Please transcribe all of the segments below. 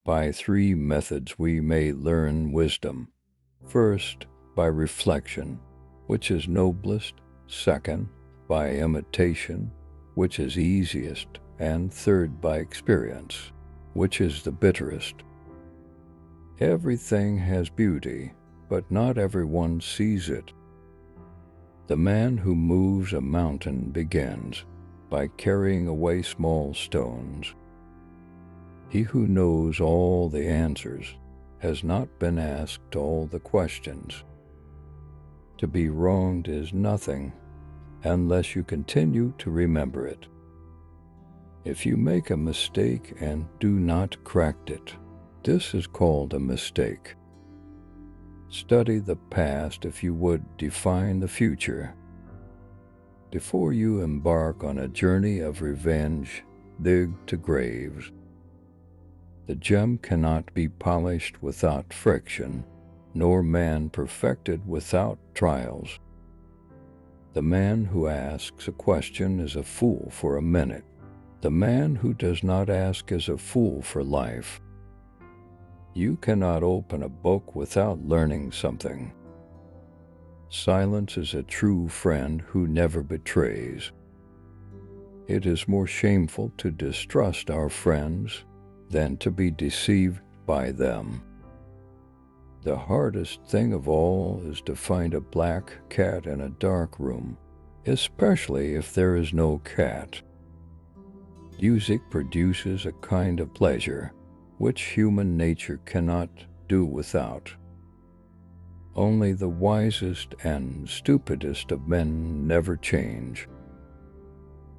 By three methods we may learn wisdom. First, by reflection, which is noblest. Second, by imitation, which is easiest. And third, by experience, which is the bitterest. Everything has beauty, but not everyone sees it. The man who moves a mountain begins by carrying away small stones. He who knows all the answers has not been asked all the questions. To be wronged is nothing unless you continue to remember it. If you make a mistake and do not correct it, this is called a mistake. Study the past if you would define the future. Before you embark on a journey of revenge, dig to graves. The gem cannot be polished without friction, nor man perfected without trials. The man who asks a question is a fool for a minute. The man who does not ask is a fool for life. You cannot open a book without learning something. Silence is a true friend who never betrays. It is more shameful to distrust our friends than to be deceived by them. The hardest thing of all is to find a black cat in a dark room, especially if there is no cat. Music produces a kind of pleasure which human nature cannot do without. Only the wisest and stupidest of men never change.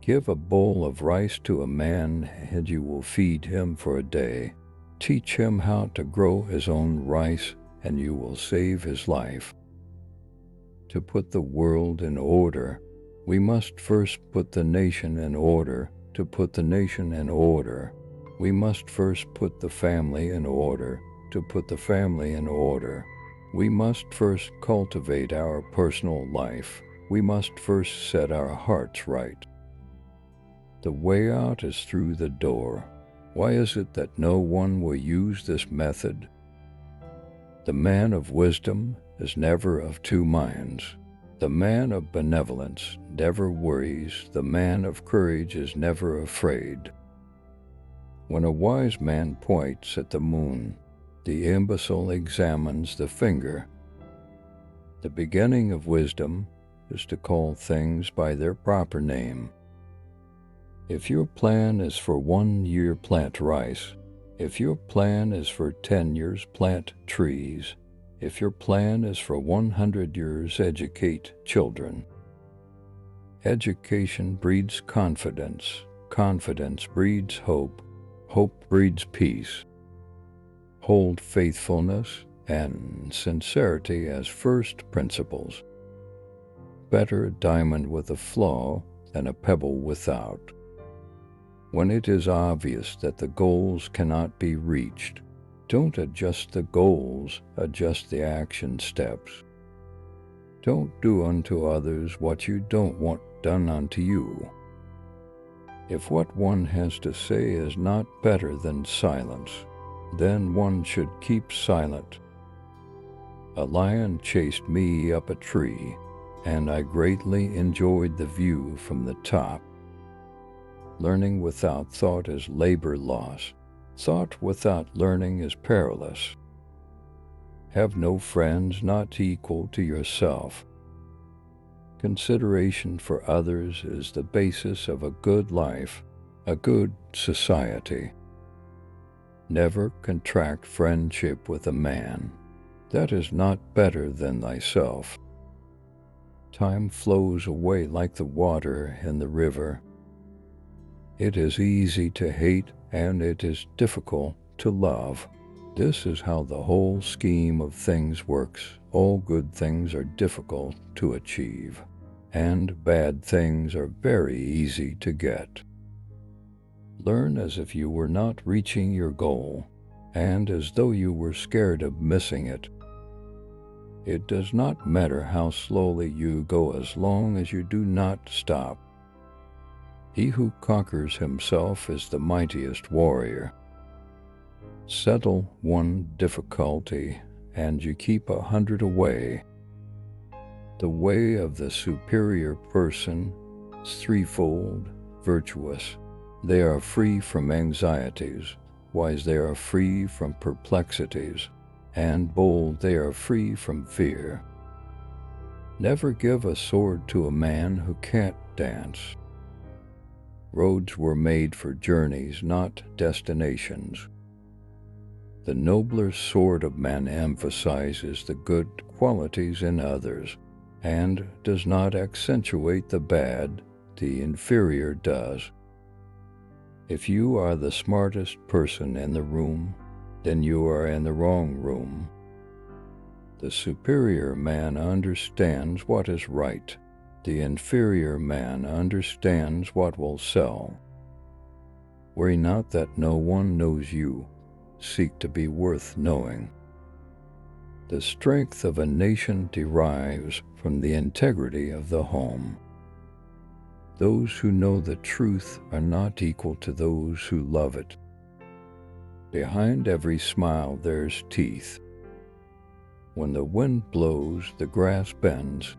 Give a bowl of rice to a man and you will feed him for a day. Teach him how to grow his own rice and you will save his life. To put the world in order, we must first put the nation in order. To put the nation in order, we must first put the family in order. To put the family in order, we must first cultivate our personal life. We must first set our hearts right. The way out is through the door. Why is it that no one will use this method? The man of wisdom is never of two minds. The man of benevolence never worries. The man of courage is never afraid. When a wise man points at the moon, the imbecile examines the finger. The beginning of wisdom is to call things by their proper name. If your plan is for 1 year, plant rice. If your plan is for 10 years, plant trees. If your plan is for 100 years, educate children. Education breeds confidence. Confidence breeds hope. Hope breeds peace. Hold faithfulness and sincerity as first principles. Better a diamond with a flaw than a pebble without. When it is obvious that the goals cannot be reached, don't adjust the goals, adjust the action steps. Don't do unto others what you don't want done unto you. If what one has to say is not better than silence, then one should keep silent. A lion chased me up a tree, and I greatly enjoyed the view from the top. Learning without thought is labor loss. Thought without learning is perilous. Have no friends not equal to yourself. Consideration for others is the basis of a good life, a good society. Never contract friendship with a man that is not better than thyself. Time flows away like the water in the river. It is easy to hate and it is difficult to love. This is how the whole scheme of things works. All good things are difficult to achieve, and bad things are very easy to get. Learn as if you were not reaching your goal, and as though you were scared of missing it. It does not matter how slowly you go as long as you do not stop. He who conquers himself is the mightiest warrior. Settle one difficulty, and you keep 100 away. The way of the superior person is threefold virtuous. They are free from anxieties, wise they are free from perplexities, and bold they are free from fear. Never give a sword to a man who can't dance. Roads were made for journeys, not destinations. The nobler sort of man emphasizes the good qualities in others and does not accentuate the bad, the inferior does. If you are the smartest person in the room, then you are in the wrong room. The superior man understands what is right. The inferior man understands what will sell. Worry not that no one knows you. Seek to be worth knowing. The strength of a nation derives from the integrity of the home. Those who know the truth are not equal to those who love it. Behind every smile there's teeth. When the wind blows, the grass bends.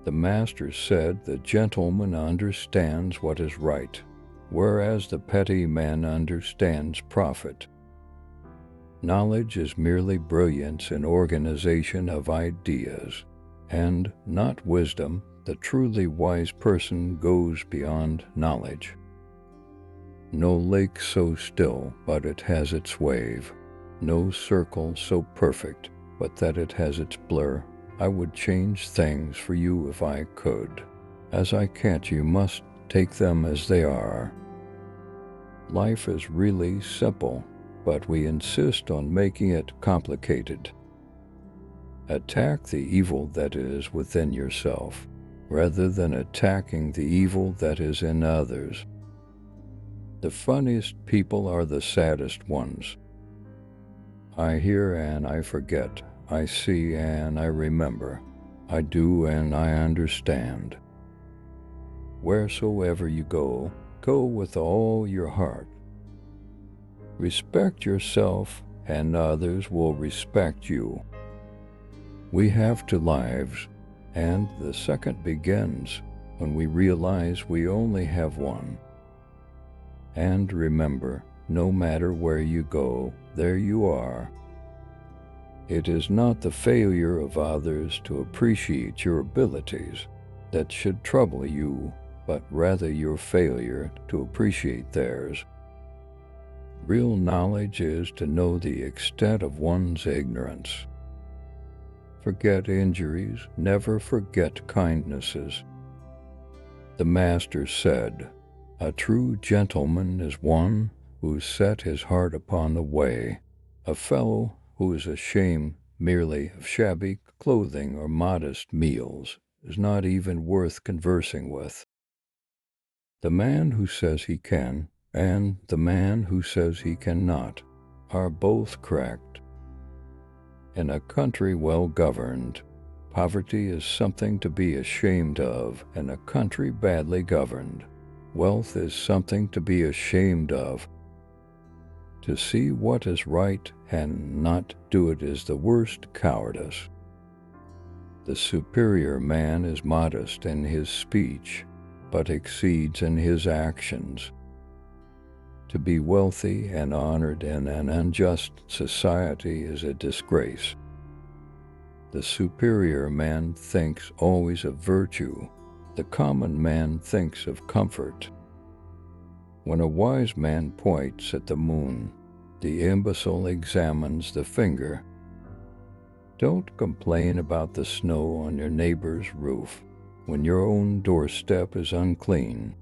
The master said the gentleman understands what is right, whereas the petty man understands profit. Knowledge is merely brilliance and organization of ideas, and not wisdom. The truly wise person goes beyond knowledge. No lake so still but it has its wave, no circle so perfect but that it has its blur. I would change things for you if I could. As I can't, you must take them as they are. Life is really simple, but we insist on making it complicated. Attack the evil that is within yourself, rather than attacking the evil that is in others. The funniest people are the saddest ones. I hear and I forget, I see and I remember, I do and I understand. Wheresoever you go, go with all your heart. Respect yourself and others will respect you. We have two lives, and the second begins when we realize we only have one. And remember, no matter where you go, there you are. It is not the failure of others to appreciate your abilities that should trouble you, but rather your failure to appreciate theirs. Real knowledge is to know the extent of one's ignorance. Forget injuries, never forget kindnesses. The Master said, "A true gentleman is one who set his heart upon the way. A fellow who is ashamed merely of shabby clothing or modest meals is not even worth conversing with." The man who says he can and the man who says he cannot are both correct. In a country well governed, poverty is something to be ashamed of. In a country badly governed, wealth is something to be ashamed of. To see what is right and not do it is the worst cowardice. The superior man is modest in his speech, but exceeds in his actions. To be wealthy and honored in an unjust society is a disgrace. The superior man thinks always of virtue. The common man thinks of comfort. When a wise man points at the moon, the imbecile examines the finger. Don't complain about the snow on your neighbor's roof when your own doorstep is unclean.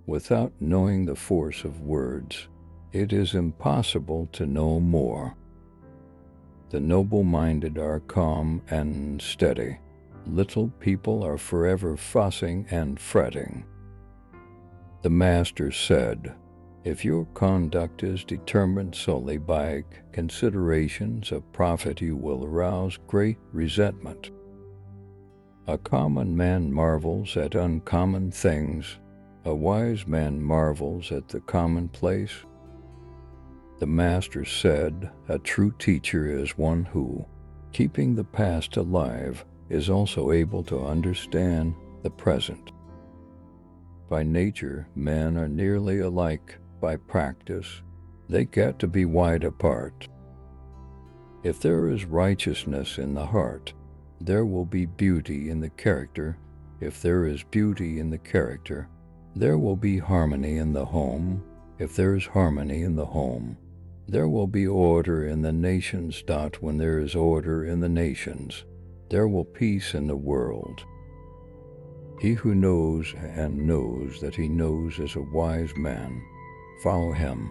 Without knowing the force of words, it is impossible to know more. The noble-minded are calm and steady. Little people are forever fussing and fretting. The Master said, "If your conduct is determined solely by considerations of profit, you will arouse great resentment. A common man marvels at uncommon things. A wise man marvels at the commonplace. The Master said, "A true teacher is one who, keeping the past alive, is also able to understand the present." By nature, men are nearly alike. By practice, they get to be wide apart. If there is righteousness in the heart, there will be beauty in the character. If there is beauty in the character, there will be harmony in the home. If there is harmony in the home, there will be order in the nations. When there is order in the nations, there will peace in the world. He who knows and knows that he knows is a wise man. Follow him.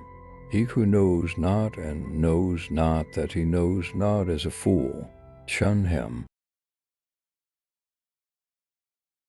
He who knows not and knows not that he knows not is a fool. Shun him.